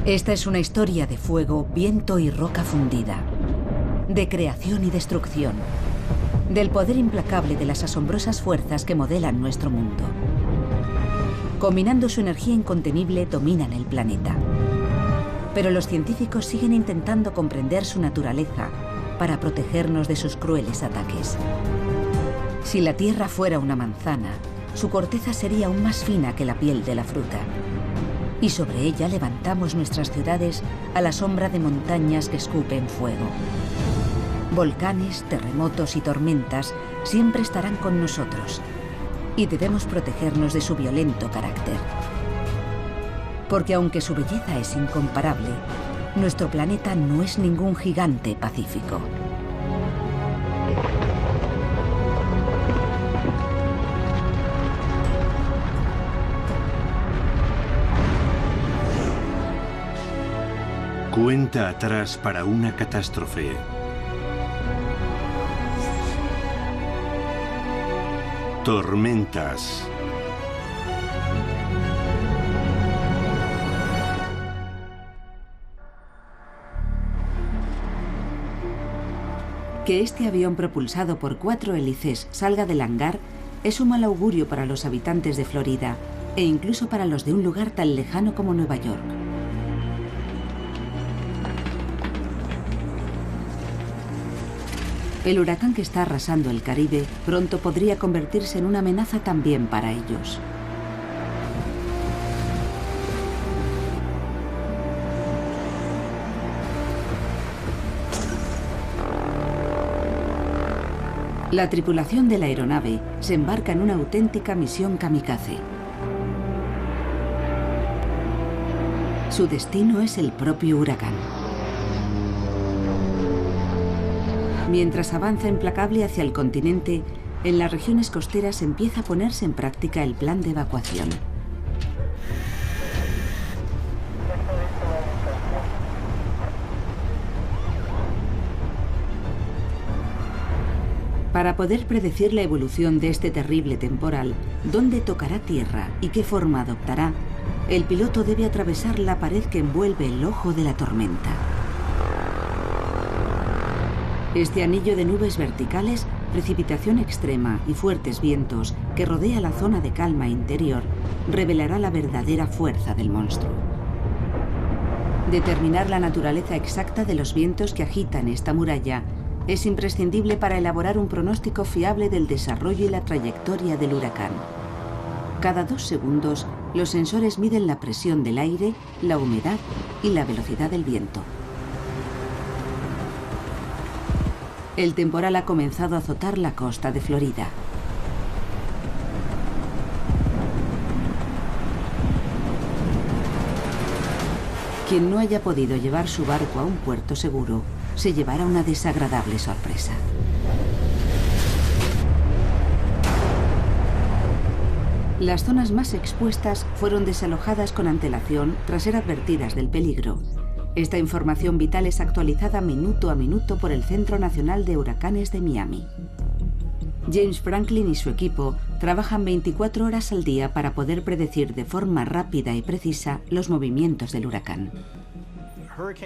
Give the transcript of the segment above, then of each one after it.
Esta es una historia de fuego, viento y roca fundida, de creación y destrucción, del poder implacable de las asombrosas fuerzas que modelan nuestro mundo. Combinando su energía incontenible, dominan el planeta. Pero los científicos siguen intentando comprender su naturaleza para protegernos de sus crueles ataques. Si la Tierra fuera una manzana, su corteza sería aún más fina que la piel de la fruta. Y sobre ella levantamos nuestras ciudades a la sombra de montañas que escupen fuego. Volcanes, terremotos y tormentas siempre estarán con nosotros y debemos protegernos de su violento carácter. Porque aunque su belleza es incomparable, nuestro planeta no es ningún gigante pacífico. Cuenta atrás para una catástrofe. Tormentas. Que este avión propulsado por 4 hélices salga del hangar es un mal augurio para los habitantes de Florida e incluso para los de un lugar tan lejano como Nueva York. El huracán que está arrasando el Caribe pronto podría convertirse en una amenaza también para ellos. La tripulación de la aeronave se embarca en una auténtica misión kamikaze. Su destino es el propio huracán. Mientras avanza implacable hacia el continente, en las regiones costeras empieza a ponerse en práctica el plan de evacuación. Para poder predecir la evolución de este terrible temporal, dónde tocará tierra y qué forma adoptará, el piloto debe atravesar la pared que envuelve el ojo de la tormenta. Este anillo de nubes verticales, precipitación extrema y fuertes vientos que rodea la zona de calma interior revelará la verdadera fuerza del monstruo. Determinar la naturaleza exacta de los vientos que agitan esta muralla es imprescindible para elaborar un pronóstico fiable del desarrollo y la trayectoria del huracán. Cada 2 segundos, los sensores miden la presión del aire, la humedad y la velocidad del viento. El temporal ha comenzado a azotar la costa de Florida. Quien no haya podido llevar su barco a un puerto seguro, se llevará una desagradable sorpresa. Las zonas más expuestas fueron desalojadas con antelación tras ser advertidas del peligro. Esta información vital es actualizada minuto a minuto por el Centro Nacional de Huracanes de Miami. James Franklin y su equipo trabajan 24 horas al día para poder predecir de forma rápida y precisa los movimientos del huracán.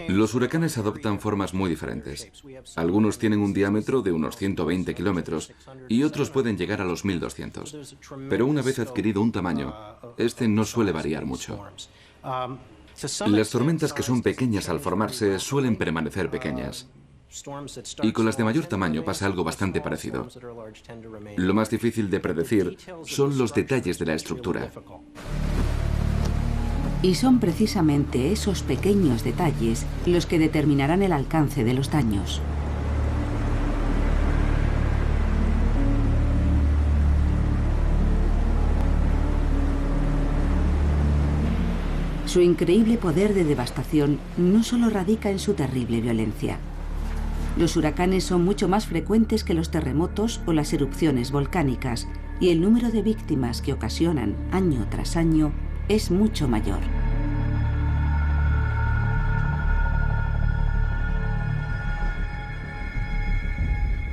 Los huracanes adoptan formas muy diferentes. Algunos tienen un diámetro de unos 120 kilómetros y otros pueden llegar a los 1200. Pero una vez adquirido un tamaño, este no suele variar mucho. Las tormentas que son pequeñas al formarse suelen permanecer pequeñas. Y con las de mayor tamaño pasa algo bastante parecido. Lo más difícil de predecir son los detalles de la estructura. Y son precisamente esos pequeños detalles los que determinarán el alcance de los daños. Su increíble poder de devastación no solo radica en su terrible violencia. Los huracanes son mucho más frecuentes que los terremotos o las erupciones volcánicas, y el número de víctimas que ocasionan año tras año es mucho mayor.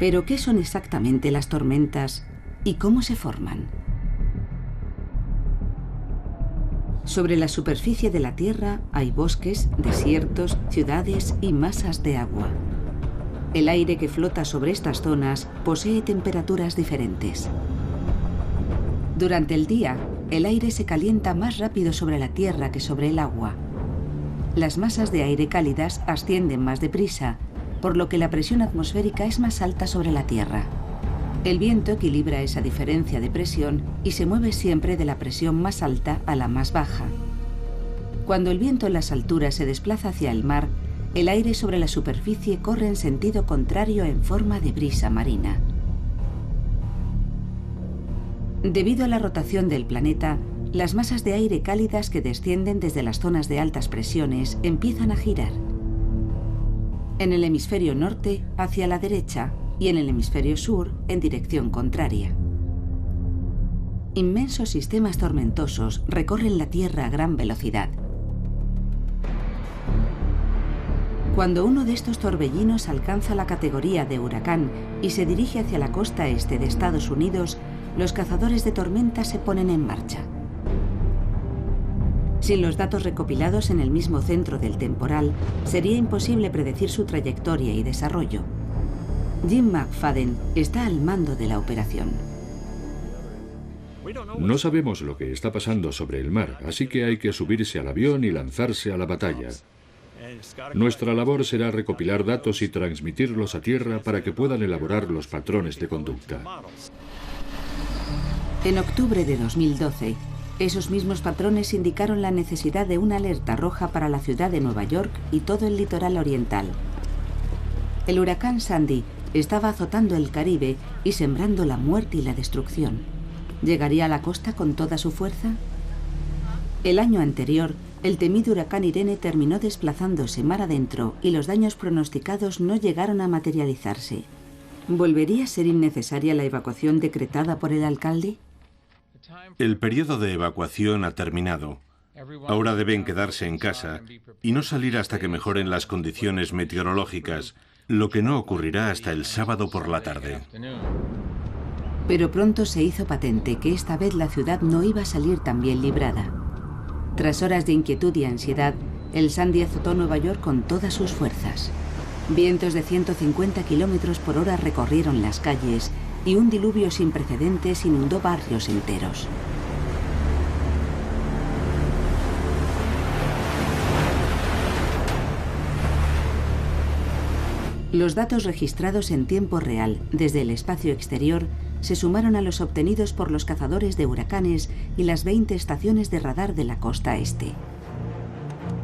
Pero, ¿qué son exactamente las tormentas y cómo se forman? Sobre la superficie de la Tierra hay bosques, desiertos, ciudades y masas de agua. El aire que flota sobre estas zonas posee temperaturas diferentes. Durante el día, el aire se calienta más rápido sobre la Tierra que sobre el agua. Las masas de aire cálidas ascienden más deprisa, por lo que la presión atmosférica es más alta sobre la Tierra. El viento equilibra esa diferencia de presión y se mueve siempre de la presión más alta a la más baja. Cuando el viento en las alturas se desplaza hacia el mar, el aire sobre la superficie corre en sentido contrario en forma de brisa marina. Debido a la rotación del planeta, las masas de aire cálidas que descienden desde las zonas de altas presiones empiezan a girar. En el hemisferio norte, hacia la derecha, y en el hemisferio sur, en dirección contraria. Inmensos sistemas tormentosos recorren la Tierra a gran velocidad. Cuando uno de estos torbellinos alcanza la categoría de huracán y se dirige hacia la costa este de Estados Unidos, los cazadores de tormentas se ponen en marcha. Sin los datos recopilados en el mismo centro del temporal, sería imposible predecir su trayectoria y desarrollo. Jim McFadden está al mando de la operación. No sabemos lo que está pasando sobre el mar, así que hay que subirse al avión y lanzarse a la batalla. Nuestra labor será recopilar datos y transmitirlos a tierra para que puedan elaborar los patrones de conducta. En octubre de 2012, esos mismos patrones indicaron la necesidad de una alerta roja para la ciudad de Nueva York y todo el litoral oriental. El huracán Sandy estaba azotando el Caribe y sembrando la muerte y la destrucción. ¿Llegaría a la costa con toda su fuerza? El año anterior, el temido huracán Irene terminó desplazándose mar adentro y los daños pronosticados no llegaron a materializarse. ¿Volvería a ser innecesaria la evacuación decretada por el alcalde? El periodo de evacuación ha terminado. Ahora deben quedarse en casa y no salir hasta que mejoren las condiciones meteorológicas, lo que no ocurrirá hasta el sábado por la tarde. Pero pronto se hizo patente que esta vez la ciudad no iba a salir tan bien librada. Tras horas de inquietud y ansiedad, el Sandy azotó Nueva York con todas sus fuerzas. Vientos de 150 kilómetros por hora recorrieron las calles y un diluvio sin precedentes inundó barrios enteros. Los datos registrados en tiempo real desde el espacio exterior se sumaron a los obtenidos por los cazadores de huracanes y las 20 estaciones de radar de la costa este.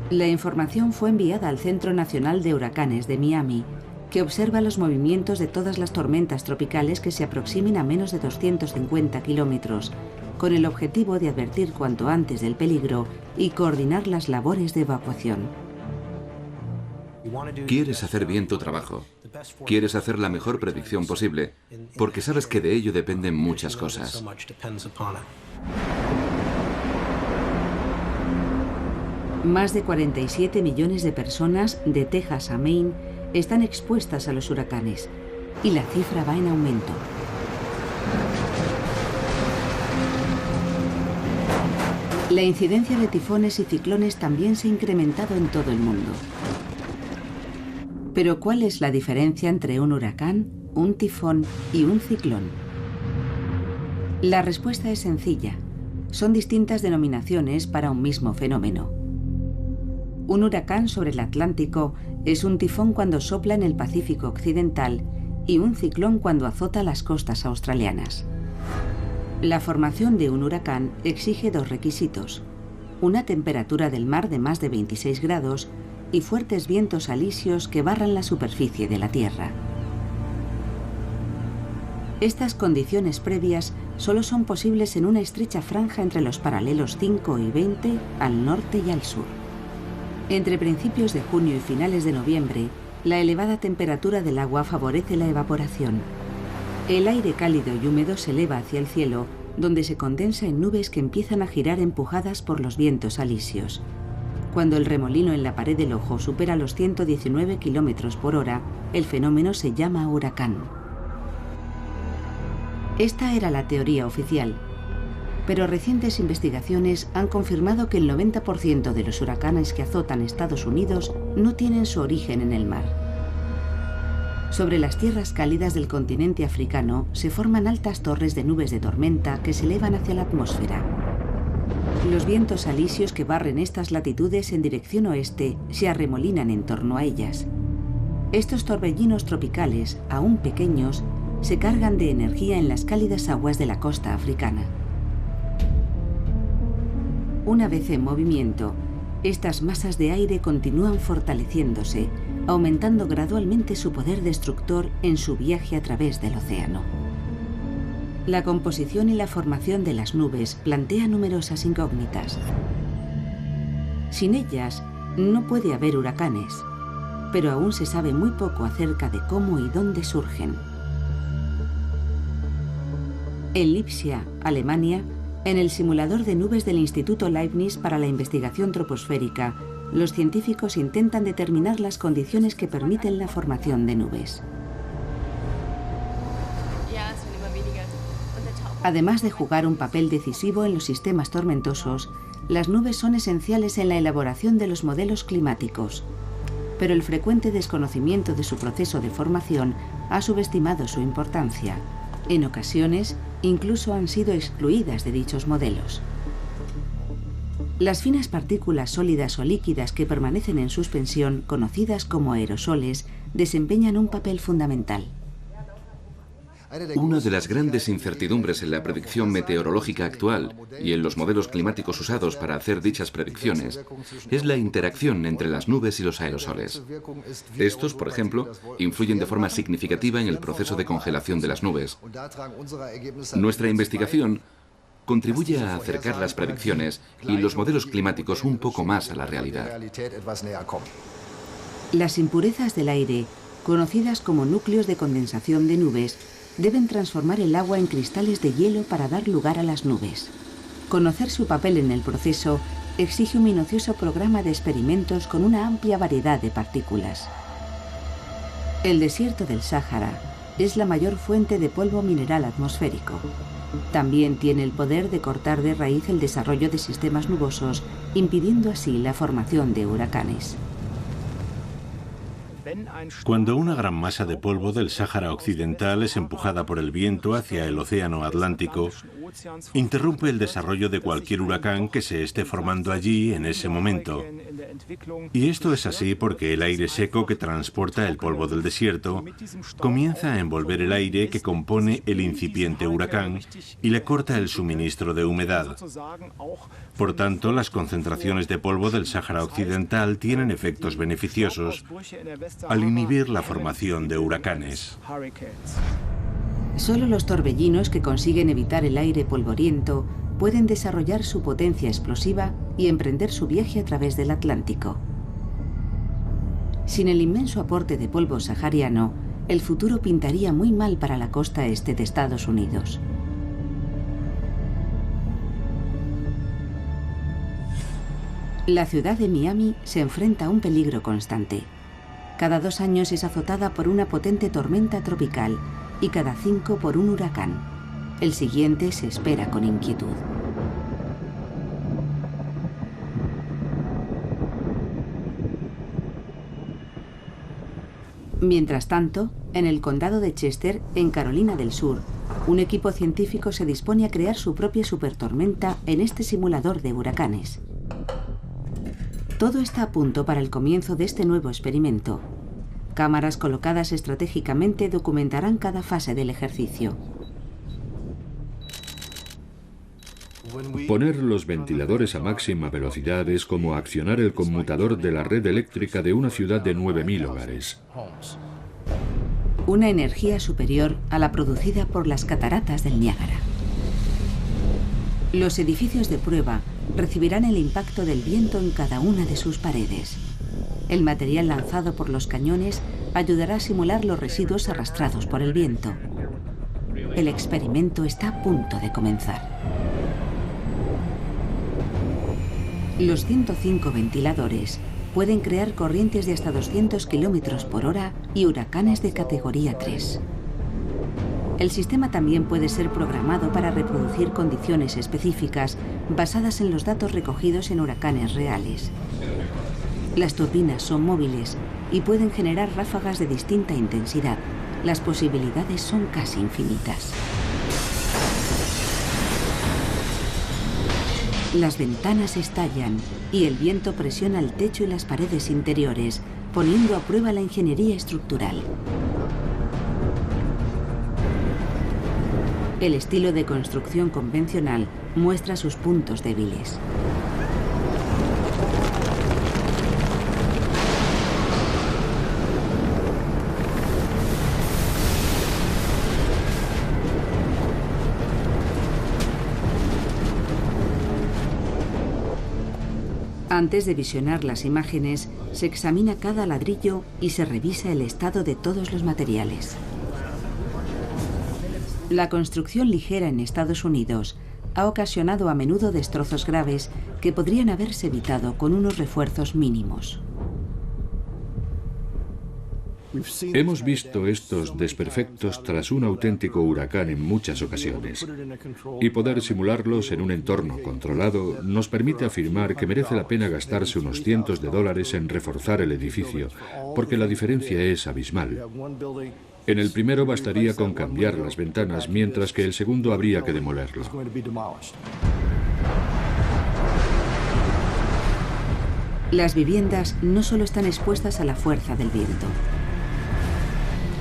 La información fue enviada al Centro Nacional de Huracanes de Miami, que observa los movimientos de todas las tormentas tropicales que se aproximen a menos de 250 kilómetros, con el objetivo de advertir cuanto antes del peligro y coordinar las labores de evacuación. Quieres hacer bien tu trabajo. Quieres hacer la mejor predicción posible, porque sabes que de ello dependen muchas cosas. Más de 47 millones de personas, de Texas a Maine, están expuestas a los huracanes, y la cifra va en aumento. La incidencia de tifones y ciclones también se ha incrementado en todo el mundo. Pero ¿cuál es la diferencia entre un huracán, un tifón y un ciclón? La respuesta es sencilla. Son distintas denominaciones para un mismo fenómeno. Un huracán sobre el Atlántico es un tifón cuando sopla en el Pacífico Occidental y un ciclón cuando azota las costas australianas. La formación de un huracán exige dos requisitos: una temperatura del mar de más de 26 grados y fuertes vientos alisios que barran la superficie de la Tierra. Estas condiciones previas solo son posibles en una estrecha franja entre los paralelos 5 y 20 al norte y al sur. Entre principios de junio y finales de noviembre, la elevada temperatura del agua favorece la evaporación. El aire cálido y húmedo se eleva hacia el cielo, donde se condensa en nubes que empiezan a girar empujadas por los vientos alisios. Cuando el remolino en la pared del ojo supera los 119 kilómetros por hora, el fenómeno se llama huracán. Esta era la teoría oficial. pero recientes investigaciones han confirmado que el 90% de los huracanes que azotan Estados Unidos no tienen su origen en el mar. Sobre las tierras cálidas del continente africano se forman altas torres de nubes de tormenta que se elevan hacia la atmósfera. Los vientos alisios que barren estas latitudes en dirección oeste se arremolinan en torno a ellas. Estos torbellinos tropicales, aún pequeños, se cargan de energía en las cálidas aguas de la costa africana. Una vez en movimiento, estas masas de aire continúan fortaleciéndose, aumentando gradualmente su poder destructor en su viaje a través del océano. La composición y la formación de las nubes plantea numerosas incógnitas. Sin ellas, no puede haber huracanes, pero aún se sabe muy poco acerca de cómo y dónde surgen. En Lipsia, Alemania, en el simulador de nubes del Instituto Leibniz para la Investigación Troposférica, los científicos intentan determinar las condiciones que permiten la formación de nubes. Además de jugar un papel decisivo en los sistemas tormentosos, las nubes son esenciales en la elaboración de los modelos climáticos, pero el frecuente desconocimiento de su proceso de formación ha subestimado su importancia. En ocasiones, incluso han sido excluidas de dichos modelos. Las finas partículas sólidas o líquidas que permanecen en suspensión, conocidas como aerosoles, desempeñan un papel fundamental. Una de las grandes incertidumbres en la predicción meteorológica actual y en los modelos climáticos usados para hacer dichas predicciones es la interacción entre las nubes y los aerosoles. Estos, por ejemplo, influyen de forma significativa en el proceso de congelación de las nubes. Nuestra investigación contribuye a acercar las predicciones y los modelos climáticos un poco más a la realidad. Las impurezas del aire, conocidas como núcleos de condensación de nubes, deben transformar el agua en cristales de hielo para dar lugar a las nubes. Conocer su papel en el proceso exige un minucioso programa de experimentos con una amplia variedad de partículas. El desierto del Sáhara es la mayor fuente de polvo mineral atmosférico. También tiene el poder de cortar de raíz el desarrollo de sistemas nubosos, impidiendo así la formación de huracanes. Cuando una gran masa de polvo del Sáhara Occidental es empujada por el viento hacia el Océano Atlántico, interrumpe el desarrollo de cualquier huracán que se esté formando allí en ese momento. Y esto es así porque el aire seco que transporta el polvo del desierto comienza a envolver el aire que compone el incipiente huracán y le corta el suministro de humedad. Por tanto, las concentraciones de polvo del Sáhara Occidental tienen efectos beneficiosos al inhibir la formación de huracanes. Solo los torbellinos que consiguen evitar el aire polvoriento pueden desarrollar su potencia explosiva y emprender su viaje a través del Atlántico. Sin el inmenso aporte de polvo sahariano, el futuro pintaría muy mal para la costa este de Estados Unidos. La ciudad de Miami se enfrenta a un peligro constante. Cada 2 años es azotada por una potente tormenta tropical y cada 5 por un huracán. El siguiente se espera con inquietud. Mientras tanto, en el condado de Chester, en Carolina del Sur, un equipo científico se dispone a crear su propia supertormenta en este simulador de huracanes. Todo está a punto para el comienzo de este nuevo experimento. Cámaras colocadas estratégicamente documentarán cada fase del ejercicio. Poner los ventiladores a máxima velocidad es como accionar el conmutador de la red eléctrica de una ciudad de 9.000 hogares. Una energía superior a la producida por las cataratas del Niágara. Los edificios de prueba recibirán el impacto del viento en cada una de sus paredes. El material lanzado por los cañones ayudará a simular los residuos arrastrados por el viento. El experimento está a punto de comenzar. Los 105 ventiladores pueden crear corrientes de hasta 200 km/h y huracanes de categoría 3. El sistema también puede ser programado para reproducir condiciones específicas basadas en los datos recogidos en huracanes reales. Las turbinas son móviles y pueden generar ráfagas de distinta intensidad. Las posibilidades son casi infinitas. Las ventanas estallan y el viento presiona el techo y las paredes interiores, poniendo a prueba la ingeniería estructural. El estilo de construcción convencional muestra sus puntos débiles. Antes de visionar las imágenes, se examina cada ladrillo y se revisa el estado de todos los materiales. La construcción ligera en Estados Unidos ha ocasionado a menudo destrozos graves que podrían haberse evitado con unos refuerzos mínimos. Hemos visto estos desperfectos tras un auténtico huracán en muchas ocasiones, y poder simularlos en un entorno controlado nos permite afirmar que merece la pena gastarse unos cientos de dólares en reforzar el edificio, porque la diferencia es abismal. En el primero bastaría con cambiar las ventanas, mientras que el segundo habría que demolerlo. Las viviendas no solo están expuestas a la fuerza del viento.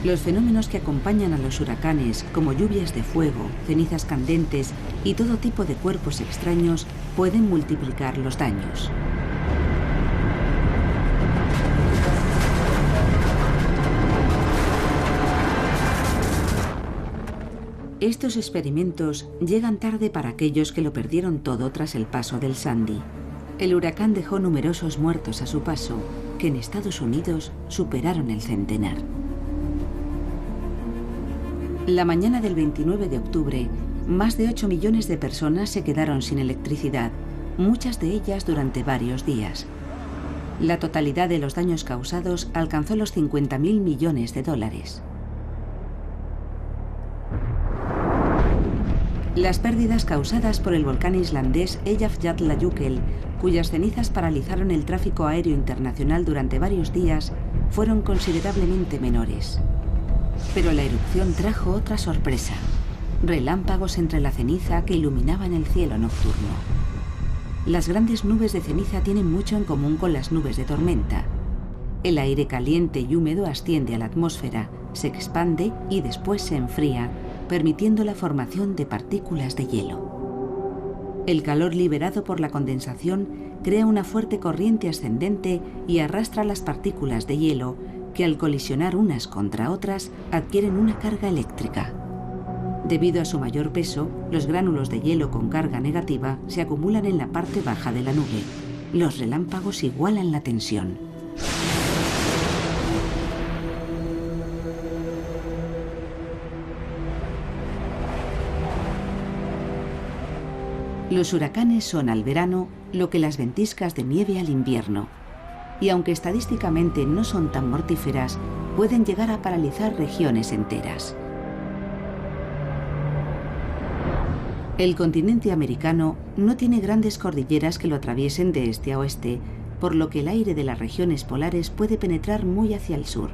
Los fenómenos que acompañan a los huracanes, como lluvias de fuego, cenizas candentes y todo tipo de cuerpos extraños, pueden multiplicar los daños. Estos experimentos llegan tarde para aquellos que lo perdieron todo tras el paso del Sandy. El huracán dejó numerosos muertos a su paso, que en Estados Unidos superaron el centenar. La mañana del 29 de octubre, más de 8 millones de personas se quedaron sin electricidad, muchas de ellas durante varios días. La totalidad de los daños causados alcanzó los 50.000 millones de dólares. Las pérdidas causadas por el volcán islandés Eyjafjallajökull, cuyas cenizas paralizaron el tráfico aéreo internacional durante varios días, fueron considerablemente menores. Pero la erupción trajo otra sorpresa: relámpagos entre la ceniza que iluminaban el cielo nocturno. Las grandes nubes de ceniza tienen mucho en común con las nubes de tormenta. El aire caliente y húmedo asciende a la atmósfera, se expande y después se enfría, permitiendo la formación de partículas de hielo. El calor liberado por la condensación crea una fuerte corriente ascendente y arrastra las partículas de hielo, que al colisionar unas contra otras adquieren una carga eléctrica. Debido a su mayor peso, los gránulos de hielo con carga negativa se acumulan en la parte baja de la nube. Los relámpagos igualan la tensión. Los huracanes son al verano lo que las ventiscas de nieve al invierno. Y aunque estadísticamente no son tan mortíferas, pueden llegar a paralizar regiones enteras. El continente americano no tiene grandes cordilleras que lo atraviesen de este a oeste, por lo que el aire de las regiones polares puede penetrar muy hacia el sur.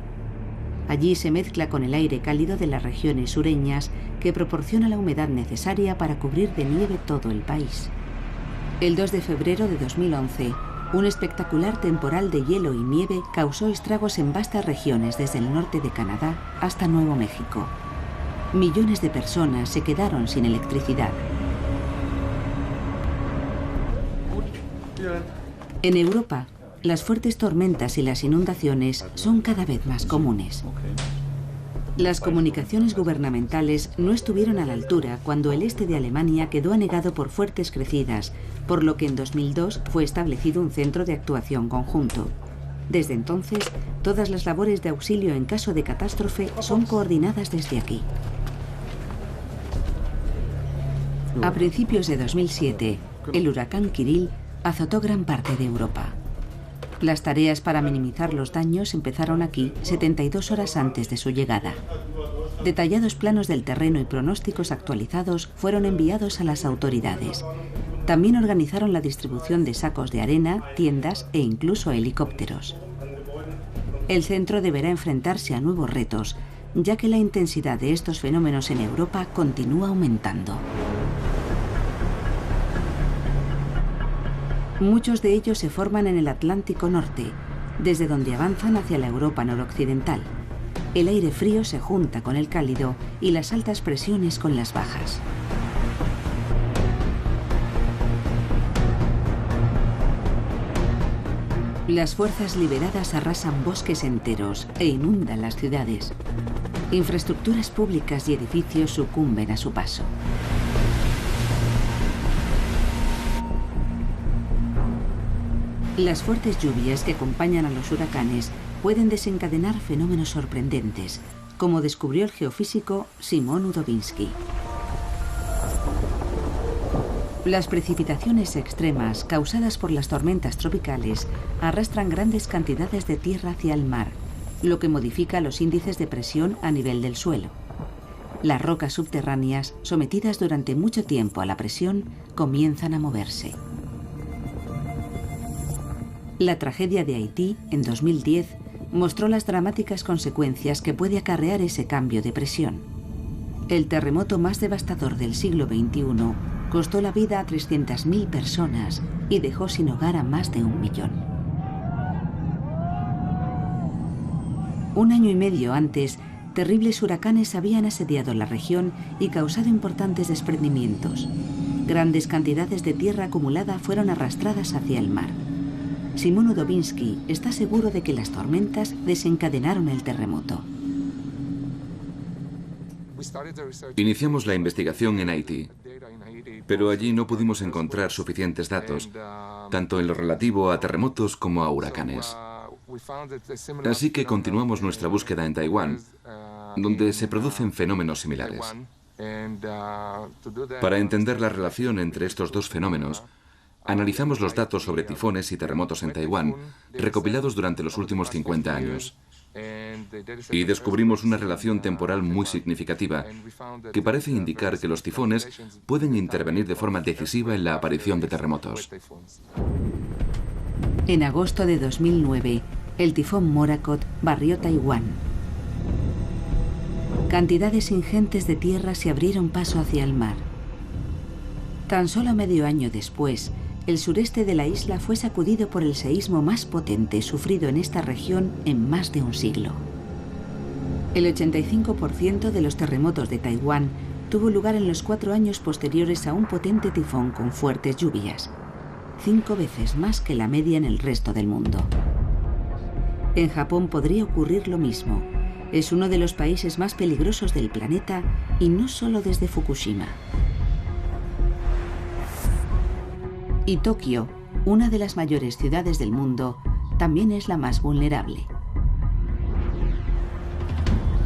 Allí se mezcla con el aire cálido de las regiones sureñas, que proporciona la humedad necesaria para cubrir de nieve todo el país. El 2 de febrero de 2011, un espectacular temporal de hielo y nieve causó estragos en vastas regiones desde el norte de Canadá hasta Nuevo México. Millones de personas se quedaron sin electricidad. En Europa, las fuertes tormentas y las inundaciones son cada vez más comunes. Las comunicaciones gubernamentales no estuvieron a la altura cuando el este de Alemania quedó anegado por fuertes crecidas, por lo que en 2002 fue establecido un centro de actuación conjunto. Desde entonces, todas las labores de auxilio en caso de catástrofe son coordinadas desde aquí. A principios de 2007, el huracán Kirill azotó gran parte de Europa. Las tareas para minimizar los daños empezaron aquí 72 horas antes de su llegada. Detallados planos del terreno y pronósticos actualizados fueron enviados a las autoridades. También organizaron la distribución de sacos de arena, tiendas e incluso helicópteros. El centro deberá enfrentarse a nuevos retos, ya que la intensidad de estos fenómenos en Europa continúa aumentando. Muchos de ellos se forman en el Atlántico Norte, desde donde avanzan hacia la Europa noroccidental. El aire frío se junta con el cálido y las altas presiones con las bajas. Las fuerzas liberadas arrasan bosques enteros e inundan las ciudades. Infraestructuras públicas y edificios sucumben a su paso. Las fuertes lluvias que acompañan a los huracanes pueden desencadenar fenómenos sorprendentes, como descubrió el geofísico Szymon Udowiński. Las precipitaciones extremas causadas por las tormentas tropicales arrastran grandes cantidades de tierra hacia el mar, lo que modifica los índices de presión a nivel del suelo. Las rocas subterráneas, sometidas durante mucho tiempo a la presión, comienzan a moverse. La tragedia de Haití, en 2010, mostró las dramáticas consecuencias que puede acarrear ese cambio de presión. El terremoto más devastador del siglo XXI costó la vida a 300.000 personas y dejó sin hogar a más de 1 millón. Un año y medio antes, terribles huracanes habían asediado la región y causado importantes desprendimientos. Grandes cantidades de tierra acumulada fueron arrastradas hacia el mar. Szymon Udowiński está seguro de que las tormentas desencadenaron el terremoto. Iniciamos la investigación en Haití, pero allí no pudimos encontrar suficientes datos, tanto en lo relativo a terremotos como a huracanes. Así que continuamos nuestra búsqueda en Taiwán, donde se producen fenómenos similares. Para entender la relación entre estos dos fenómenos, analizamos los datos sobre tifones y terremotos en Taiwán, recopilados durante los últimos 50 años. Y descubrimos una relación temporal muy significativa, que parece indicar que los tifones pueden intervenir de forma decisiva en la aparición de terremotos. En agosto de 2009, el tifón Morakot barrió Taiwán. Cantidades ingentes de tierra se abrieron paso hacia el mar. Tan solo medio año después, el sureste de la isla fue sacudido por el seísmo más potente sufrido en esta región en más de un siglo. El 85% de los terremotos de Taiwán tuvo lugar en los 4 años posteriores a un potente tifón con fuertes lluvias, 5 veces más que la media en el resto del mundo. En Japón podría ocurrir lo mismo. Es uno de los países más peligrosos del planeta y no solo desde Fukushima. Y Tokio, una de las mayores ciudades del mundo, también es la más vulnerable.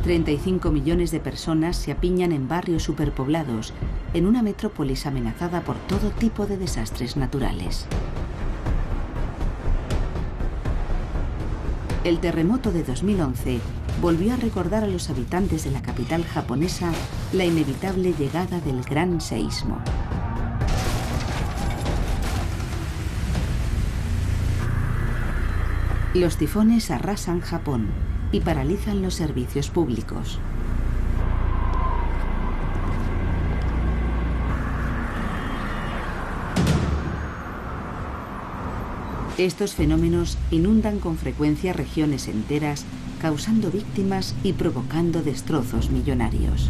35 millones de personas se apiñan en barrios superpoblados, en una metrópolis amenazada por todo tipo de desastres naturales. El terremoto de 2011 volvió a recordar a los habitantes de la capital japonesa la inevitable llegada del gran seísmo. Los tifones arrasan Japón y paralizan los servicios públicos. Estos fenómenos inundan con frecuencia regiones enteras, causando víctimas y provocando destrozos millonarios.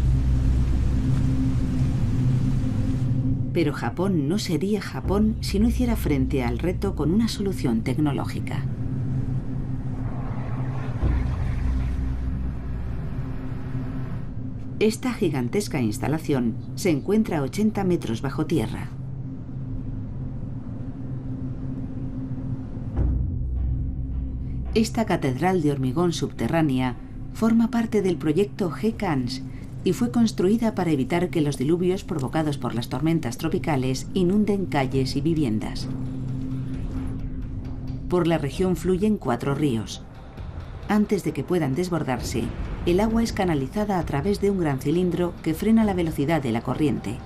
Pero Japón no sería Japón si no hiciera frente al reto con una solución tecnológica. Esta gigantesca instalación se encuentra a 80 metros bajo tierra. Esta catedral de hormigón subterránea forma parte del proyecto G-Kans y fue construida para evitar que los diluvios provocados por las tormentas tropicales inunden calles y viviendas. Por la región fluyen 4 ríos. Antes de que puedan desbordarse, el agua es canalizada a través de un gran cilindro que frena la velocidad de la corriente.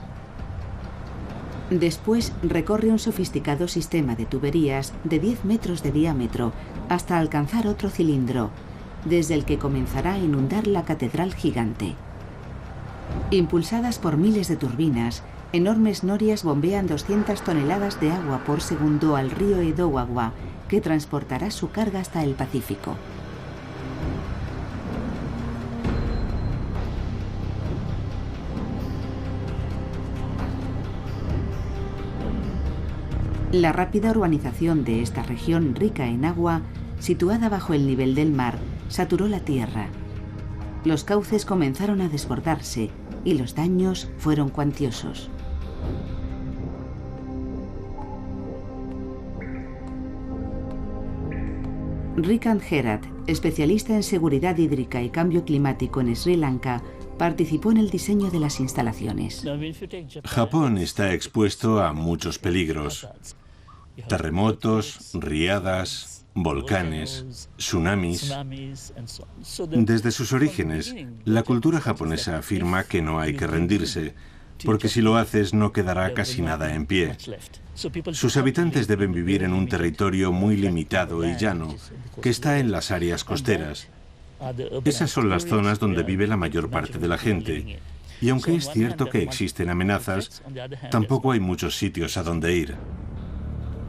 Después recorre un sofisticado sistema de tuberías de 10 metros de diámetro hasta alcanzar otro cilindro, desde el que comenzará a inundar la catedral gigante. Impulsadas por miles de turbinas, enormes norias bombean 200 toneladas de agua por segundo al río Edowawa, que transportará su carga hasta el Pacífico. La rápida urbanización de esta región rica en agua, situada bajo el nivel del mar, saturó la tierra. Los cauces comenzaron a desbordarse y los daños fueron cuantiosos. Rikant Herat, especialista en seguridad hídrica y cambio climático en Sri Lanka, participó en el diseño de las instalaciones. Japón está expuesto a muchos peligros: terremotos, riadas, volcanes, tsunamis. Desde sus orígenes, la cultura japonesa afirma que no hay que rendirse, porque si lo haces no quedará casi nada en pie. Sus habitantes deben vivir en un territorio muy limitado y llano, que está en las áreas costeras. Esas son las zonas donde vive la mayor parte de la gente. Y aunque es cierto que existen amenazas, tampoco hay muchos sitios a donde ir.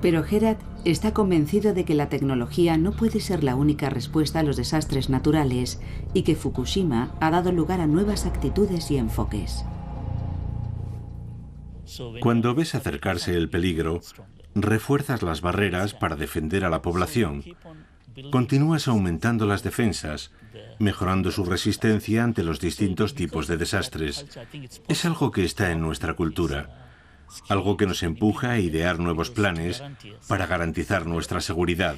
Pero Herat está convencido de que la tecnología no puede ser la única respuesta a los desastres naturales y que Fukushima ha dado lugar a nuevas actitudes y enfoques. Cuando ves acercarse el peligro, refuerzas las barreras para defender a la población. Continúas aumentando las defensas, mejorando su resistencia ante los distintos tipos de desastres. Es algo que está en nuestra cultura, algo que nos empuja a idear nuevos planes para garantizar nuestra seguridad.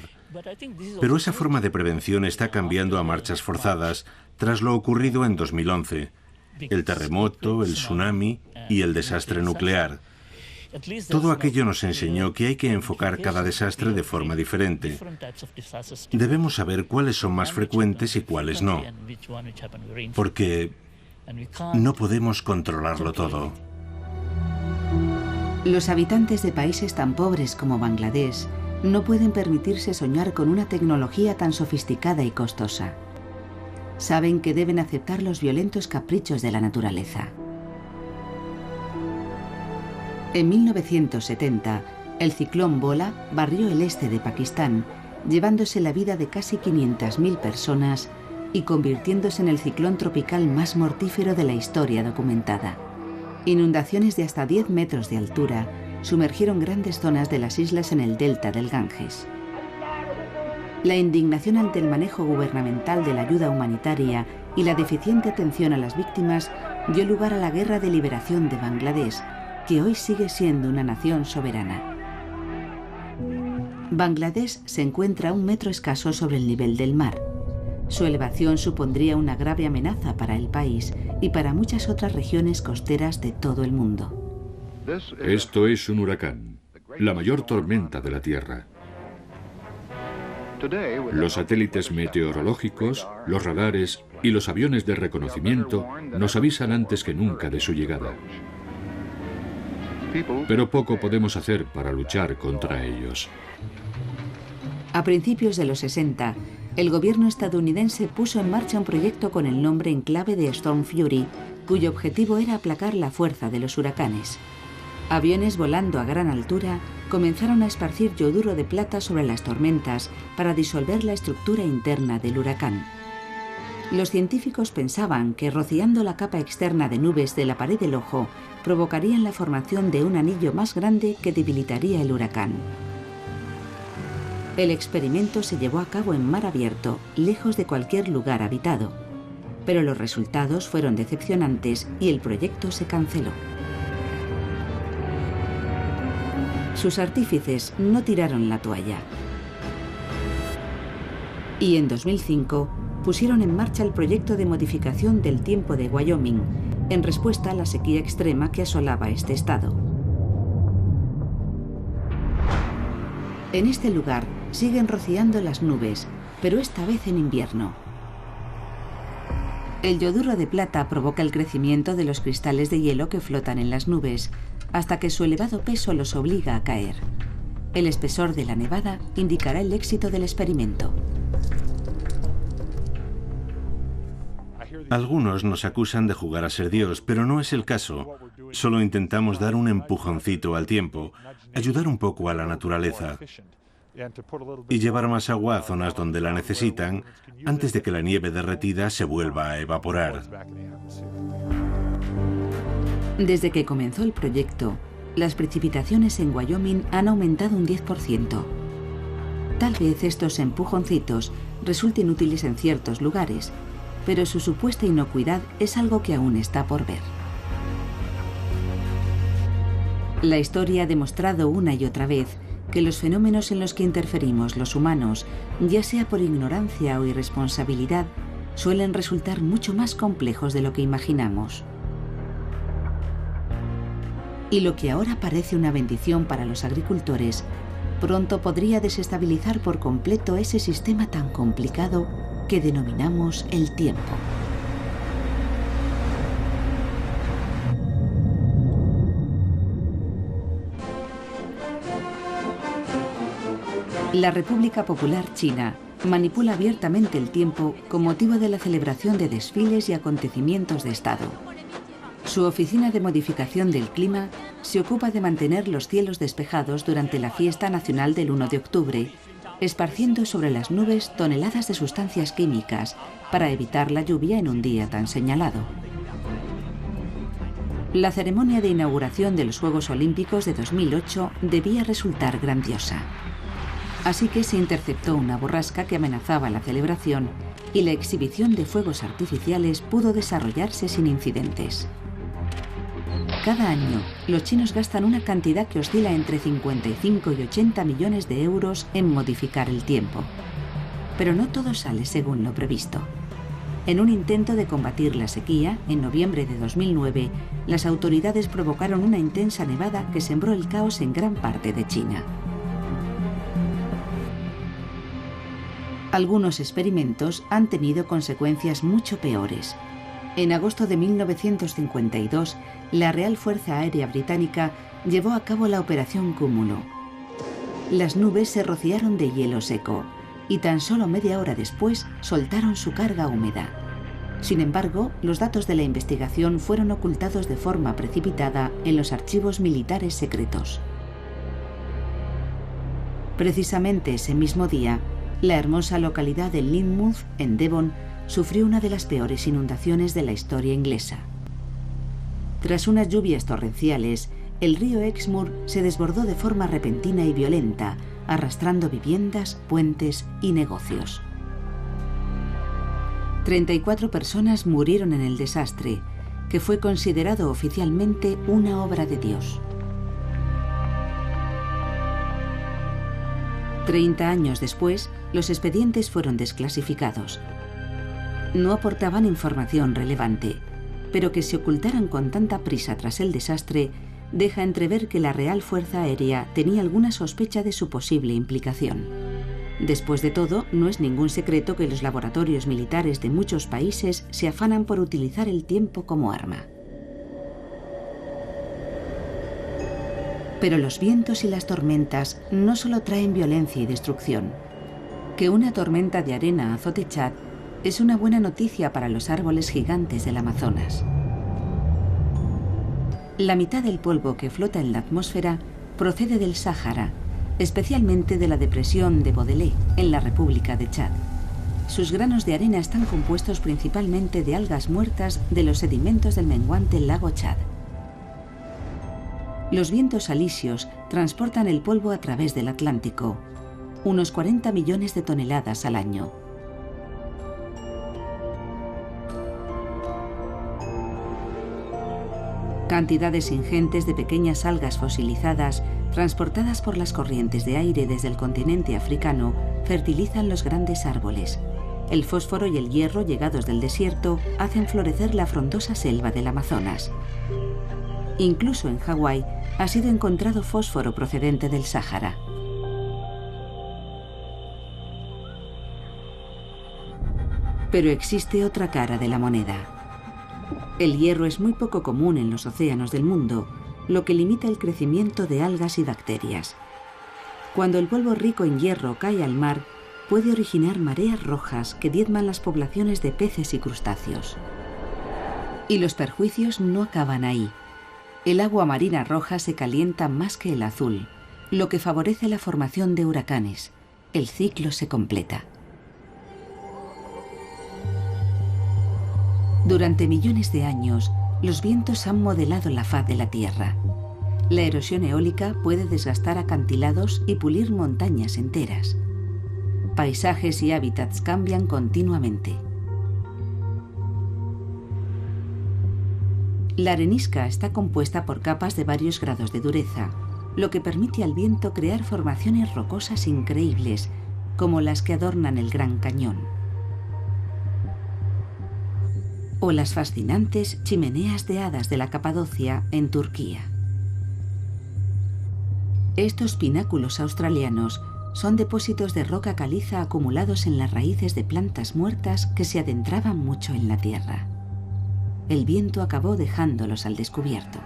Pero esa forma de prevención está cambiando a marchas forzadas tras lo ocurrido en 2011, el terremoto, el tsunami y el desastre nuclear. Todo aquello nos enseñó que hay que enfocar cada desastre de forma diferente. Debemos saber cuáles son más frecuentes y cuáles no, porque no podemos controlarlo todo. Los habitantes de países tan pobres como Bangladesh no pueden permitirse soñar con una tecnología tan sofisticada y costosa. Saben que deben aceptar los violentos caprichos de la naturaleza. En 1970, el ciclón Bola barrió el este de Pakistán, llevándose la vida de casi 500.000 personas y convirtiéndose en el ciclón tropical más mortífero de la historia documentada. Inundaciones de hasta 10 metros de altura sumergieron grandes zonas de las islas en el delta del Ganges. La indignación ante el manejo gubernamental de la ayuda humanitaria y la deficiente atención a las víctimas dio lugar a la Guerra de Liberación de Bangladesh, que hoy sigue siendo una nación soberana. Bangladesh se encuentra a 1 metro escaso sobre el nivel del mar. Su elevación supondría una grave amenaza para el país y para muchas otras regiones costeras de todo el mundo. Esto es un huracán, la mayor tormenta de la Tierra. Los satélites meteorológicos, los radares y los aviones de reconocimiento nos avisan antes que nunca de su llegada. Pero poco podemos hacer para luchar contra ellos. A principios de los 60, el gobierno estadounidense puso en marcha un proyecto con el nombre en clave de Storm Fury, cuyo objetivo era aplacar la fuerza de los huracanes. Aviones volando a gran altura comenzaron a esparcir yoduro de plata sobre las tormentas para disolver la estructura interna del huracán. Los científicos pensaban que rociando la capa externa de nubes de la pared del ojo provocarían la formación de un anillo más grande que debilitaría el huracán. El experimento se llevó a cabo en mar abierto, lejos de cualquier lugar habitado. Pero los resultados fueron decepcionantes y el proyecto se canceló. Sus artífices no tiraron la toalla. Y en 2005 pusieron en marcha el proyecto de modificación del tiempo de Wyoming, en respuesta a la sequía extrema que asolaba este estado. En este lugar, siguen rociando las nubes, pero esta vez en invierno. El yoduro de plata provoca el crecimiento de los cristales de hielo que flotan en las nubes, hasta que su elevado peso los obliga a caer. El espesor de la nevada indicará el éxito del experimento. Algunos nos acusan de jugar a ser Dios, pero no es el caso. Solo intentamos dar un empujoncito al tiempo, ayudar un poco a la naturaleza y llevar más agua a zonas donde la necesitan antes de que la nieve derretida se vuelva a evaporar. Desde que comenzó el proyecto, las precipitaciones en Wyoming han aumentado un 10%. Tal vez estos empujoncitos resulten útiles en ciertos lugares, pero su supuesta inocuidad es algo que aún está por ver. La historia ha demostrado una y otra vez que los fenómenos en los que interferimos los humanos, ya sea por ignorancia o irresponsabilidad, suelen resultar mucho más complejos de lo que imaginamos. Y lo que ahora parece una bendición para los agricultores, pronto podría desestabilizar por completo ese sistema tan complicado que denominamos el tiempo. La República Popular China manipula abiertamente el tiempo con motivo de la celebración de desfiles y acontecimientos de Estado. Su Oficina de Modificación del Clima se ocupa de mantener los cielos despejados durante la fiesta nacional del 1 de octubre, esparciendo sobre las nubes toneladas de sustancias químicas para evitar la lluvia en un día tan señalado. La ceremonia de inauguración de los Juegos Olímpicos de 2008 debía resultar grandiosa. Así que se interceptó una borrasca que amenazaba la celebración y la exhibición de fuegos artificiales pudo desarrollarse sin incidentes. Cada año, los chinos gastan una cantidad que oscila entre 55 y 80 millones de euros en modificar el tiempo. Pero no todo sale según lo previsto. En un intento de combatir la sequía, en noviembre de 2009, las autoridades provocaron una intensa nevada que sembró el caos en gran parte de China. Algunos experimentos han tenido consecuencias mucho peores. En agosto de 1952, la Real Fuerza Aérea Británica llevó a cabo la Operación Cúmulo. Las nubes se rociaron de hielo seco y tan solo media hora después soltaron su carga húmeda. Sin embargo, los datos de la investigación fueron ocultados de forma precipitada en los archivos militares secretos. Precisamente ese mismo día, la hermosa localidad de Lynmouth, en Devon, sufrió una de las peores inundaciones de la historia inglesa. Tras unas lluvias torrenciales, el río Exmoor se desbordó de forma repentina y violenta, arrastrando viviendas, puentes y negocios. 34 personas murieron en el desastre, que fue considerado oficialmente una obra de Dios. 30 años después, los expedientes fueron desclasificados. No aportaban información relevante, pero que se ocultaran con tanta prisa tras el desastre deja entrever que la Real Fuerza Aérea tenía alguna sospecha de su posible implicación. Después de todo, no es ningún secreto que los laboratorios militares de muchos países se afanan por utilizar el tiempo como arma. Pero los vientos y las tormentas no solo traen violencia y destrucción. Que una tormenta de arena azote Chad es una buena noticia para los árboles gigantes del Amazonas. La mitad del polvo que flota en la atmósfera procede del Sáhara, especialmente de la depresión de Baudelais, en la República de Chad. Sus granos de arena están compuestos principalmente de algas muertas de los sedimentos del menguante lago Chad. Los vientos alisios transportan el polvo a través del Atlántico, unos 40 millones de toneladas al año. Cantidades ingentes de pequeñas algas fosilizadas, transportadas por las corrientes de aire desde el continente africano, fertilizan los grandes árboles. El fósforo y el hierro llegados del desierto hacen florecer la frondosa selva del Amazonas. Incluso en Hawái ha sido encontrado fósforo procedente del Sáhara. Pero existe otra cara de la moneda. El hierro es muy poco común en los océanos del mundo, lo que limita el crecimiento de algas y bacterias. Cuando el polvo rico en hierro cae al mar, puede originar mareas rojas que diezman las poblaciones de peces y crustáceos. Y los perjuicios no acaban ahí. El agua marina roja se calienta más que el azul, lo que favorece la formación de huracanes. El ciclo se completa. Durante millones de años, los vientos han modelado la faz de la Tierra. La erosión eólica puede desgastar acantilados y pulir montañas enteras. Paisajes y hábitats cambian continuamente. La arenisca está compuesta por capas de varios grados de dureza, lo que permite al viento crear formaciones rocosas increíbles, como las que adornan el Gran Cañón. O las fascinantes chimeneas de hadas de la Capadocia, en Turquía. Estos pináculos australianos son depósitos de roca caliza acumulados en las raíces de plantas muertas que se adentraban mucho en la tierra. El viento acabó dejándolos al descubierto.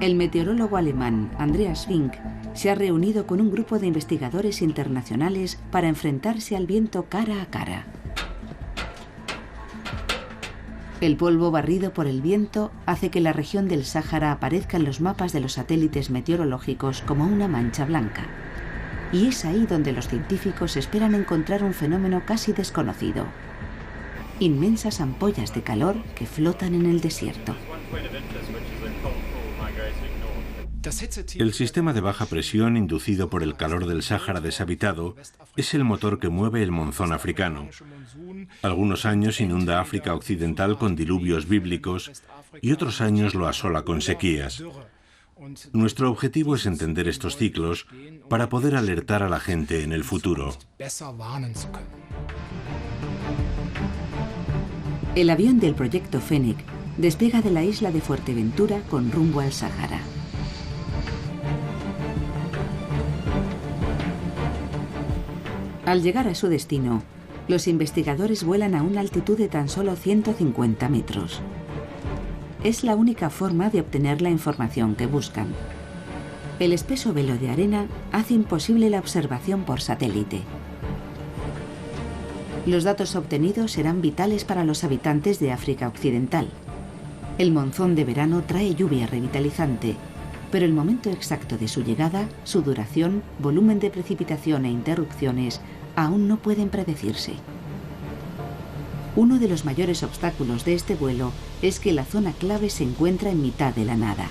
El meteorólogo alemán Andreas Fink se ha reunido con un grupo de investigadores internacionales para enfrentarse al viento cara a cara. El polvo barrido por el viento hace que la región del Sáhara aparezca en los mapas de los satélites meteorológicos como una mancha blanca. Y es ahí donde los científicos esperan encontrar un fenómeno casi desconocido: inmensas ampollas de calor que flotan en el desierto. El sistema de baja presión inducido por el calor del Sáhara deshabitado es el motor que mueve el monzón africano. Algunos años inunda África Occidental con diluvios bíblicos y otros años lo asola con sequías. Nuestro objetivo es entender estos ciclos para poder alertar a la gente en el futuro. El avión del proyecto Fennec despega de la isla de Fuerteventura con rumbo al Sáhara. Al llegar a su destino, los investigadores vuelan a una altitud de tan solo 150 metros. Es la única forma de obtener la información que buscan. El espeso velo de arena hace imposible la observación por satélite. Los datos obtenidos serán vitales para los habitantes de África Occidental. El monzón de verano trae lluvia revitalizante, pero el momento exacto de su llegada, su duración, volumen de precipitación e interrupciones aún no pueden predecirse. Uno de los mayores obstáculos de este vuelo es que la zona clave se encuentra en mitad de la nada.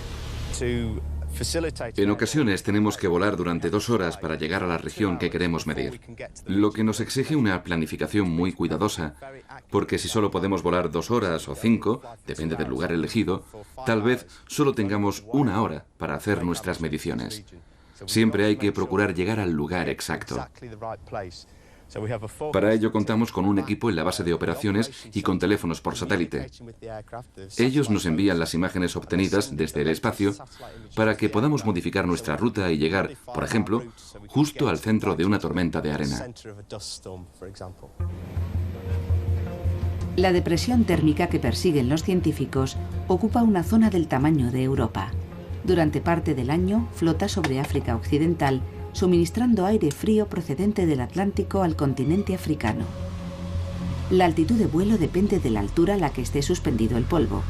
En ocasiones tenemos que volar durante 2 horas para llegar a la región que queremos medir, lo que nos exige una planificación muy cuidadosa, porque si solo podemos volar 2 horas o 5, depende del lugar elegido, tal vez solo tengamos 1 hora para hacer nuestras mediciones. Siempre hay que procurar llegar al lugar exacto. Para ello contamos con un equipo en la base de operaciones y con teléfonos por satélite. Ellos nos envían las imágenes obtenidas desde el espacio para que podamos modificar nuestra ruta y llegar, por ejemplo, justo al centro de una tormenta de arena. La depresión térmica que persiguen los científicos ocupa una zona del tamaño de Europa. Durante parte del año flota sobre África Occidental, suministrando aire frío procedente del Atlántico al continente africano. La altitud de vuelo depende de la altura a la que esté suspendido el polvo.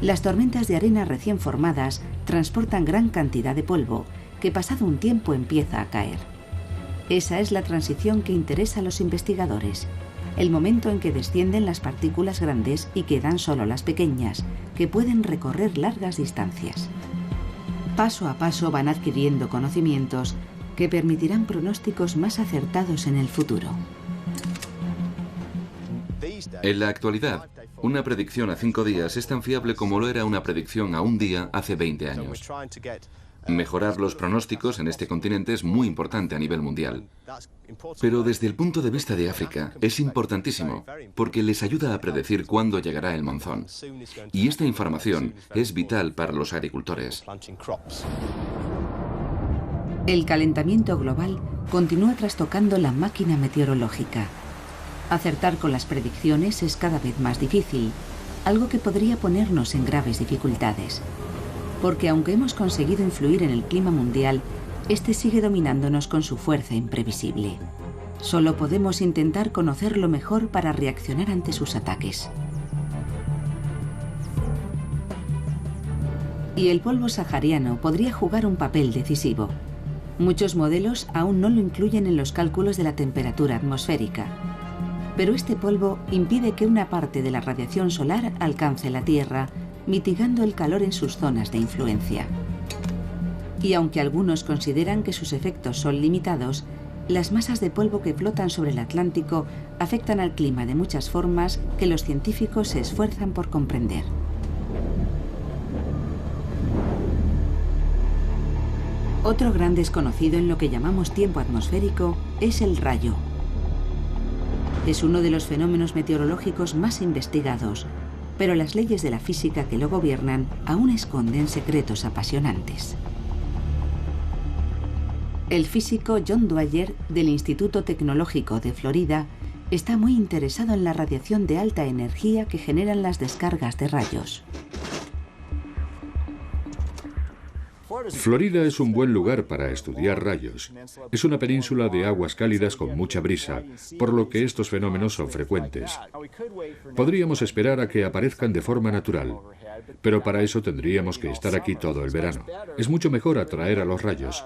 Las tormentas de arena recién formadas transportan gran cantidad de polvo, que pasado un tiempo empieza a caer. Esa es la transición que interesa a los investigadores, el momento en que descienden las partículas grandes y quedan solo las pequeñas, que pueden recorrer largas distancias. Paso a paso van adquiriendo conocimientos que permitirán pronósticos más acertados en el futuro. En la actualidad, una predicción a 5 días es tan fiable como lo era una predicción a 1 día hace 20 años. Mejorar los pronósticos en este continente es muy importante a nivel mundial. Pero desde el punto de vista de África es importantísimo, porque les ayuda a predecir cuándo llegará el monzón. Y esta información es vital para los agricultores. El calentamiento global continúa trastocando la máquina meteorológica. Acertar con las predicciones es cada vez más difícil, algo que podría ponernos en graves dificultades. Porque aunque hemos conseguido influir en el clima mundial, este sigue dominándonos con su fuerza imprevisible. Solo podemos intentar conocerlo mejor para reaccionar ante sus ataques. Y el polvo sahariano podría jugar un papel decisivo. Muchos modelos aún no lo incluyen en los cálculos de la temperatura atmosférica. Pero este polvo impide que una parte de la radiación solar alcance la Tierra, mitigando el calor en sus zonas de influencia. Y aunque algunos consideran que sus efectos son limitados, las masas de polvo que flotan sobre el Atlántico afectan al clima de muchas formas que los científicos se esfuerzan por comprender. Otro gran desconocido en lo que llamamos tiempo atmosférico es el rayo. Es uno de los fenómenos meteorológicos más investigados, pero las leyes de la física que lo gobiernan aún esconden secretos apasionantes. El físico John Dwyer, del Instituto Tecnológico de Florida, está muy interesado en la radiación de alta energía que generan las descargas de rayos. Florida es un buen lugar para estudiar rayos. Es una península de aguas cálidas con mucha brisa, por lo que estos fenómenos son frecuentes. Podríamos esperar a que aparezcan de forma natural, pero para eso tendríamos que estar aquí todo el verano. Es mucho mejor atraer a los rayos.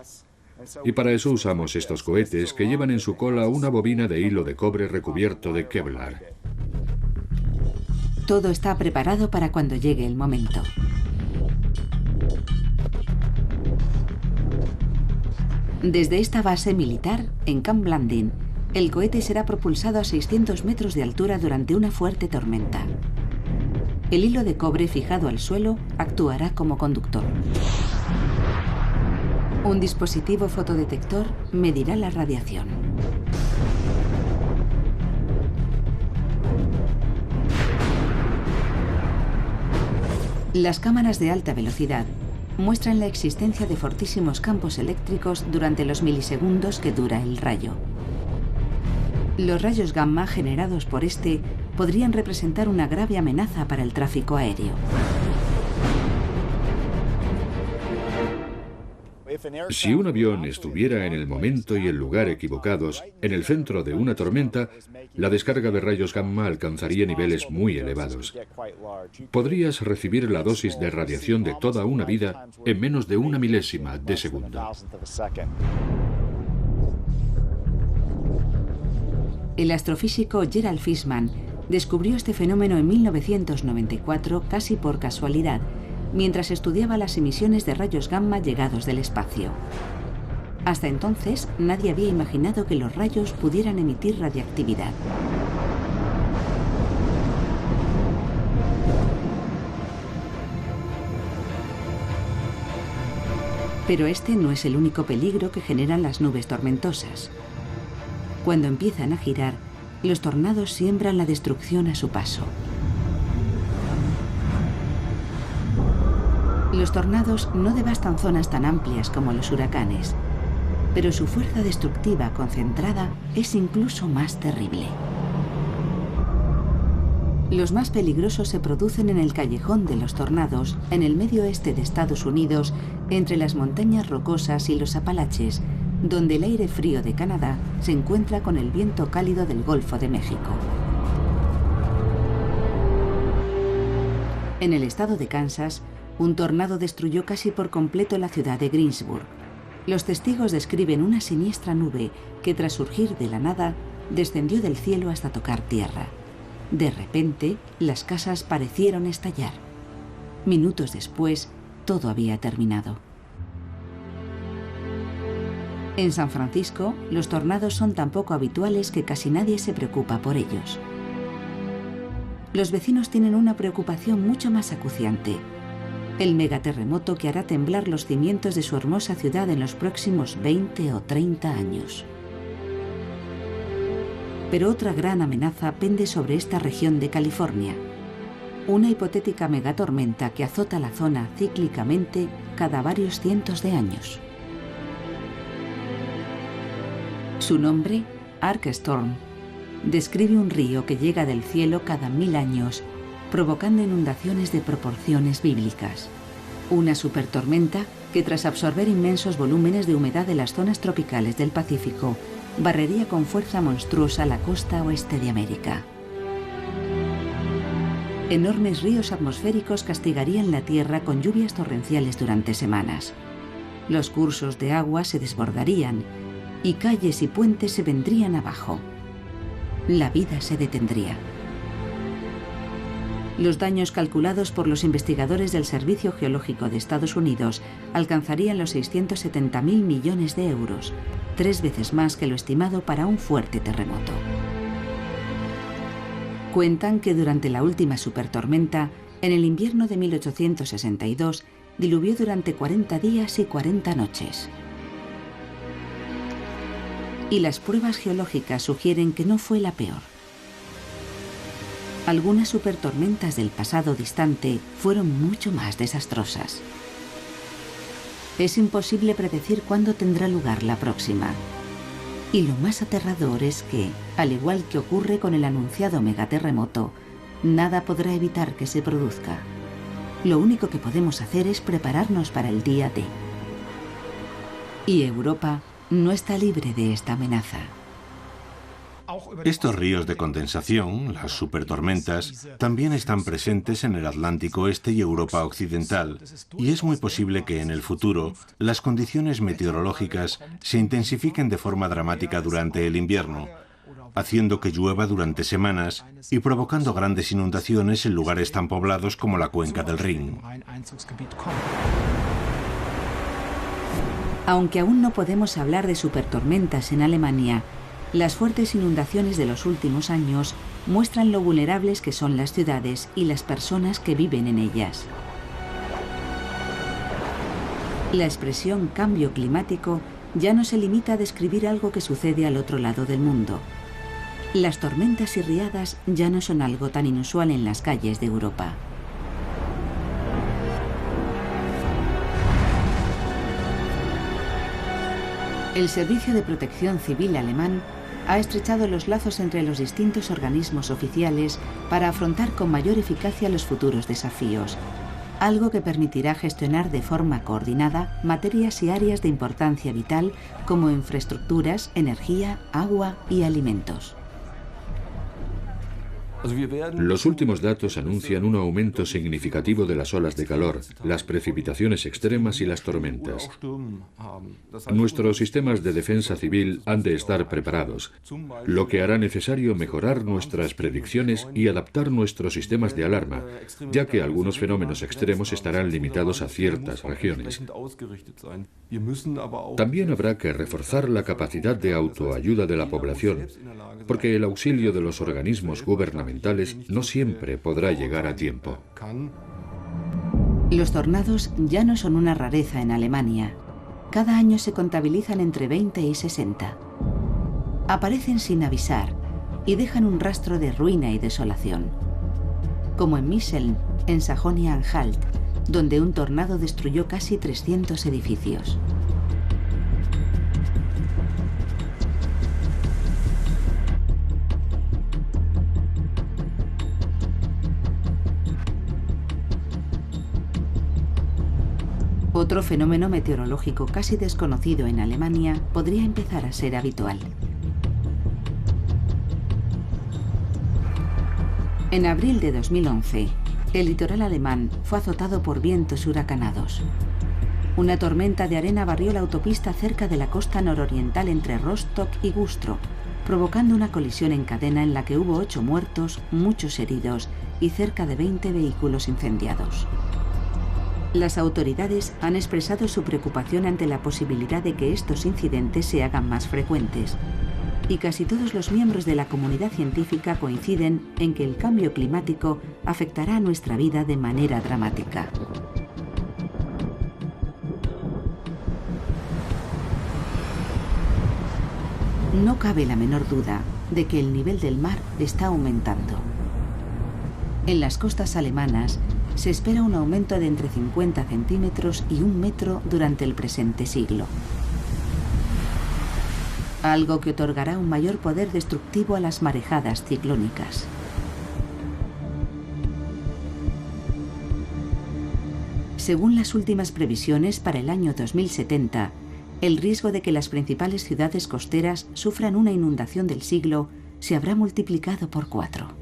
Y para eso usamos estos cohetes que llevan en su cola una bobina de hilo de cobre recubierto de Kevlar. Todo está preparado para cuando llegue el momento. Desde esta base militar, en Camp Blanding, el cohete será propulsado a 600 metros de altura durante una fuerte tormenta. El hilo de cobre fijado al suelo actuará como conductor. Un dispositivo fotodetector medirá la radiación. Las cámaras de alta velocidad muestran la existencia de fortísimos campos eléctricos durante los milisegundos que dura el rayo. Los rayos gamma generados por este podrían representar una grave amenaza para el tráfico aéreo. Si un avión estuviera en el momento y el lugar equivocados, en el centro de una tormenta, la descarga de rayos gamma alcanzaría niveles muy elevados. Podrías recibir la dosis de radiación de toda una vida en menos de una milésima de segundo. El astrofísico Gerald Fishman descubrió este fenómeno en 1994 casi por casualidad, mientras estudiaba las emisiones de rayos gamma llegados del espacio. Hasta entonces, nadie había imaginado que los rayos pudieran emitir radiactividad. Pero este no es el único peligro que generan las nubes tormentosas. Cuando empiezan a girar, los tornados siembran la destrucción a su paso. Los tornados no devastan zonas tan amplias como los huracanes, pero su fuerza destructiva concentrada es incluso más terrible. Los más peligrosos se producen en el callejón de los tornados, en el medio oeste de Estados Unidos, entre las montañas rocosas y los Apalaches, donde el aire frío de Canadá se encuentra con el viento cálido del Golfo de México. En el estado de Kansas, un tornado destruyó casi por completo la ciudad de Greensburg. Los testigos describen una siniestra nube que, tras surgir de la nada, descendió del cielo hasta tocar tierra. De repente, las casas parecieron estallar. Minutos después, todo había terminado. En San Francisco, los tornados son tan poco habituales que casi nadie se preocupa por ellos. Los vecinos tienen una preocupación mucho más acuciante: el megaterremoto que hará temblar los cimientos de su hermosa ciudad en los próximos 20 o 30 años. Pero otra gran amenaza pende sobre esta región de California: una hipotética megatormenta que azota la zona cíclicamente cada varios cientos de años. Su nombre, Ark Storm, describe un río que llega del cielo cada 1000 años, provocando inundaciones de proporciones bíblicas. Una supertormenta que, tras absorber inmensos volúmenes de humedad de las zonas tropicales del Pacífico, barrería con fuerza monstruosa la costa oeste de América. Enormes ríos atmosféricos castigarían la Tierra con lluvias torrenciales durante semanas. Los cursos de agua se desbordarían y calles y puentes se vendrían abajo. La vida se detendría. Los daños calculados por los investigadores del Servicio Geológico de Estados Unidos alcanzarían los 670.000 millones de euros, 3 veces más que lo estimado para un fuerte terremoto. Cuentan que durante la última supertormenta, en el invierno de 1862, diluvió durante 40 días y 40 noches. Y las pruebas geológicas sugieren que no fue la peor. Algunas supertormentas del pasado distante fueron mucho más desastrosas. Es imposible predecir cuándo tendrá lugar la próxima. Y lo más aterrador es que, al igual que ocurre con el anunciado megaterremoto, nada podrá evitar que se produzca. Lo único que podemos hacer es prepararnos para el día D. Y Europa no está libre de esta amenaza. Estos ríos de condensación, las supertormentas, también están presentes en el Atlántico Este y Europa Occidental, y es muy posible que en el futuro las condiciones meteorológicas se intensifiquen de forma dramática durante el invierno, haciendo que llueva durante semanas y provocando grandes inundaciones en lugares tan poblados como la cuenca del Rin. Aunque aún no podemos hablar de supertormentas en Alemania, las fuertes inundaciones de los últimos años muestran lo vulnerables que son las ciudades y las personas que viven en ellas. La expresión cambio climático ya no se limita a describir algo que sucede al otro lado del mundo. Las tormentas y riadas ya no son algo tan inusual en las calles de Europa. El Servicio de Protección Civil alemán ha estrechado los lazos entre los distintos organismos oficiales para afrontar con mayor eficacia los futuros desafíos, algo que permitirá gestionar de forma coordinada materias y áreas de importancia vital como infraestructuras, energía, agua y alimentos. Los últimos datos anuncian un aumento significativo de las olas de calor, las precipitaciones extremas y las tormentas. Nuestros sistemas de defensa civil han de estar preparados, lo que hará necesario mejorar nuestras predicciones y adaptar nuestros sistemas de alarma, ya que algunos fenómenos extremos estarán limitados a ciertas regiones. También habrá que reforzar la capacidad de autoayuda de la población, porque el auxilio de los organismos gubernamentales no siempre podrá llegar a tiempo. Los tornados ya no son una rareza en Alemania. Cada año se contabilizan entre 20 y 60. Aparecen sin avisar y dejan un rastro de ruina y desolación. Como en Miseln, en Sajonia-Anhalt, donde un tornado destruyó casi 300 edificios. Otro fenómeno meteorológico casi desconocido en Alemania podría empezar a ser habitual. En abril de 2011, el litoral alemán fue azotado por vientos huracanados. Una tormenta de arena barrió la autopista cerca de la costa nororiental entre Rostock y Güstrow, provocando una colisión en cadena en la que hubo 8 muertos, muchos heridos y cerca de 20 vehículos incendiados. Las autoridades han expresado su preocupación ante la posibilidad de que estos incidentes se hagan más frecuentes. Y casi todos los miembros de la comunidad científica coinciden en que el cambio climático afectará a nuestra vida de manera dramática. No cabe la menor duda de que el nivel del mar está aumentando. En las costas alemanas se espera un aumento de entre 50 centímetros y 1 metro durante el presente siglo. algo que otorgará un mayor poder destructivo a las marejadas ciclónicas. Según las últimas previsiones para el año 2070, el riesgo de que las principales ciudades costeras sufran una inundación del siglo se habrá multiplicado por 4.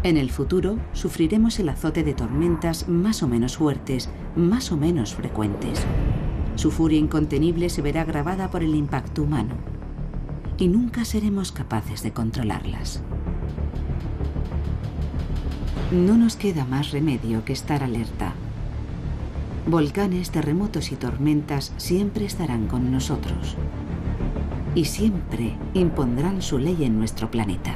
En el futuro, sufriremos el azote de tormentas más o menos fuertes, más o menos frecuentes. Su furia incontenible se verá agravada por el impacto humano y nunca seremos capaces de controlarlas. No nos queda más remedio que estar alerta. Volcanes, terremotos y tormentas siempre estarán con nosotros y siempre impondrán su ley en nuestro planeta.